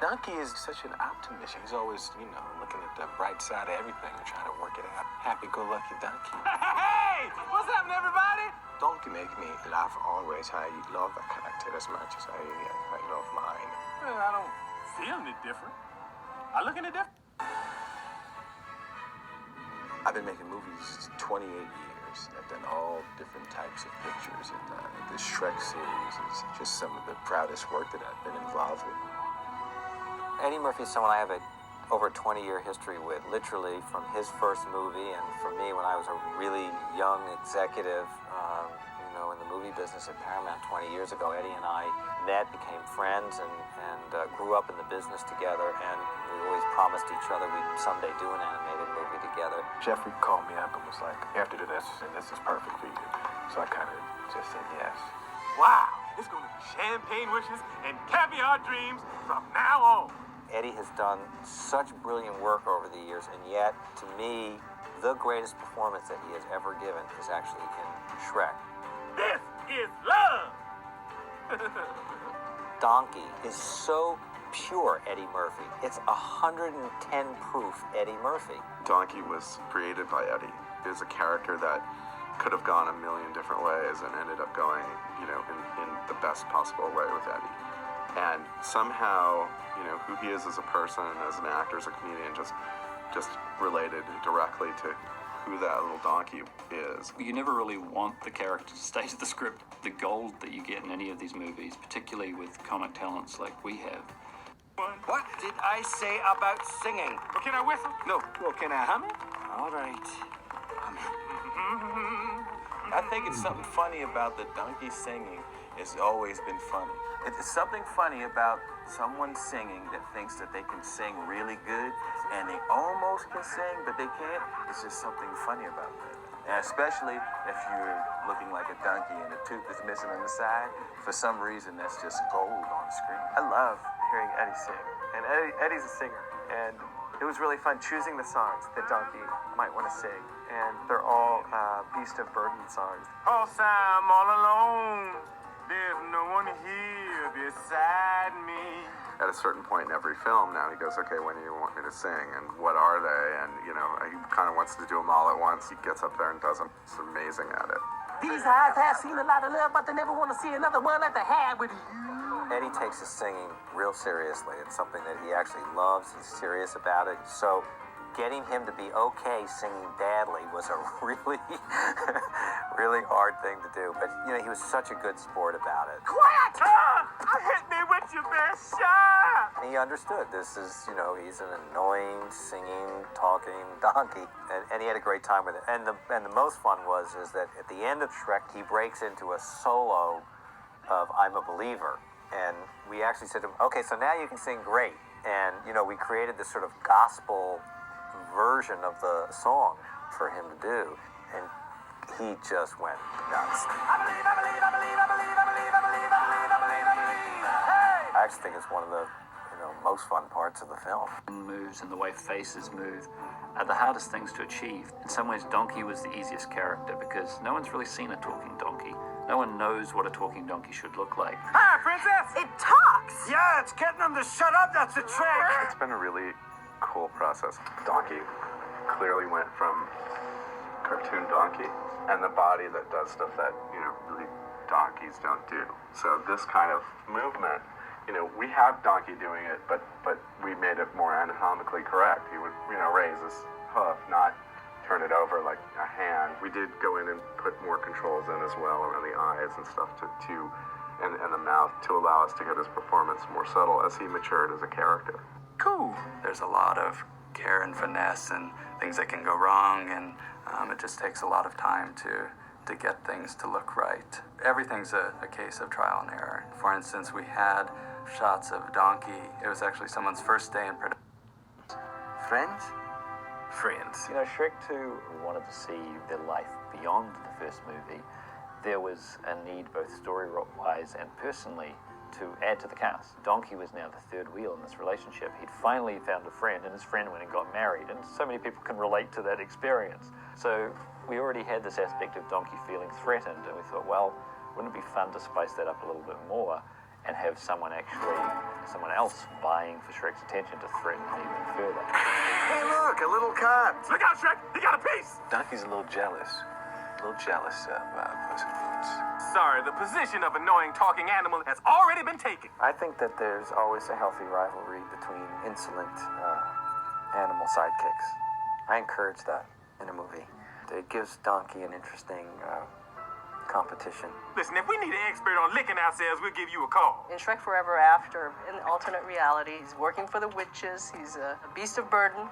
Donkey is such an optimist. He's always, looking at the bright side of everything and trying to work it out. Happy-go-lucky Donkey. Hey! What's happening, everybody? Donkey make me laugh always. I love that character as much as I love mine. Well, I don't feel any different. I look any different. I've been making movies 28 years. I've done all different types of pictures, and the Shrek series is just some of the proudest work that I've been involved with. Eddie Murphy is someone I have over a 20-year history with, literally from his first movie, and for me when I was a really young executive, in the movie business at Paramount 20 years ago. Eddie and I met, became friends, and grew up in the business together, and we always promised each other we'd someday do an animated movie together. Jeffrey called me up and was like, "You have to do this, and this is perfect for you." So I kind of just said yes. Wow, it's going to be champagne wishes and caviar dreams from now on. Eddie has done such brilliant work over the years, and yet, to me, the greatest performance that he has ever given is actually in Shrek. This is love! Donkey is so pure Eddie Murphy. It's 110 proof Eddie Murphy. Donkey was created by Eddie. It is a character that could have gone a million different ways and ended up going, in the best possible way with Eddie. And somehow, who he is as a person, as an actor, as a comedian, just related directly to who that little donkey is. You never really want the character to stay to the script. The gold that you get in any of these movies, particularly with comic talents like we have. What did I say about singing? Well, can I whistle? No. Well, can I hum it? All right. I think it's something funny about the donkey singing. It's always been funny. It's something funny about someone singing that thinks that they can sing really good, and they almost can sing, but they can't. It's just something funny about that. And especially if you're looking like a donkey and a tooth is missing on the side, for some reason that's just gold on screen. I love hearing Eddie sing, and Eddie's a singer, and it was really fun choosing the songs that Donkey might want to sing, and they're all Beast of Burden songs. Cause I'm all alone, there's no one here beside me. At a certain point in every film now, he goes, "Okay, when do you want me to sing, and what are they?" And, he kind of wants to do them all at once. He gets up there and does them. He's amazing at it. These eyes have seen a lot of love, but they never want to see another one like they had with you. Eddie takes his singing real seriously. It's something that he actually loves. He's serious about it. So getting him to be okay singing badly was a really, really hard thing to do. But, he was such a good sport about it. Quiet! Hit me with your best shot! He understood this is, he's an annoying, singing, talking donkey. And he had a great time with it. And the most fun is that at the end of Shrek, he breaks into a solo of I'm a Believer. And we actually said to him, okay, so now you can sing great. And, we created this sort of gospel version of the song for him to do. And he just went nuts. I believe, I believe, I believe, I believe, I believe, I believe, I believe, I believe, I believe. Hey! I actually think it's one of the, most fun parts of the film. Moves and the way faces move are the hardest things to achieve. In some ways, Donkey was the easiest character because no one's really seen a talking donkey. No one knows what a talking donkey should look like. Hi, princess! It talks! Yeah, it's getting them to shut up. That's the trick. It's been a really cool process. Donkey clearly went from cartoon donkey and the body that does stuff that, really donkeys don't do. So this kind of movement, we have Donkey doing it, but we made it more anatomically correct. He would, raise his hoof, not turn it over like a hand. We did go in and put more controls in as well around the eyes and stuff and the mouth to allow us to get his performance more subtle as he matured as a character. Cool. There's a lot of care and finesse and things that can go wrong, and it just takes a lot of time to get things to look right. Everything's a case of trial and error. For instance, we had shots of Donkey. It was actually someone's first day in production. Friends? Friends. Shrek 2, we wanted to see their life beyond the first movie. There was a need, both story-wise and personally, to add to the cast. Donkey was now the third wheel in this relationship. He'd finally found a friend, and his friend went and got married, and so many people can relate to that experience. So we already had this aspect of Donkey feeling threatened, and we thought, well, wouldn't it be fun to spice that up a little bit more and have someone actually someone else vying for Shrek's attention to threaten him even further. Hey, look, a little cub. Look out, Shrek! He got a piece! Donkey's a little jealous. A little jealous of Puss in Boots. Sorry, the position of annoying talking animal has already been taken. I think that there's always a healthy rivalry between insolent animal sidekicks. I encourage that in a movie. It gives Donkey an interesting competition. Listen, if we need an expert on licking ourselves, we'll give you a call. In Shrek Forever After, in the alternate reality, he's working for the witches. He's a beast of burden,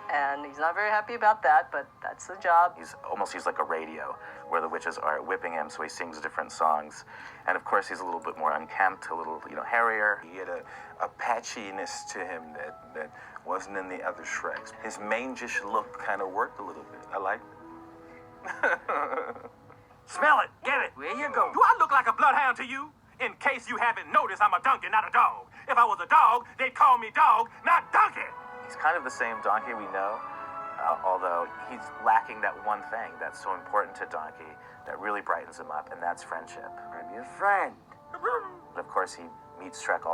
and he's not very happy about that, but that's the job. He's almost used like a radio, where the witches are whipping him, so he sings different songs. And of course, he's a little bit more unkempt, a little, hairier. He had a patchiness to him that wasn't in the other Shreks. His mange-ish look kind of worked a little bit. I liked it. Smell it. Get it. Where you go? Do I look like a bloodhound to you? In case you haven't noticed, I'm a donkey, not a dog. If I was a dog, they'd call me dog, not donkey. He's kind of the same Donkey we know, although he's lacking that one thing that's so important to Donkey that really brightens him up, and that's friendship. I'm your friend. But of course, he meets Shrek all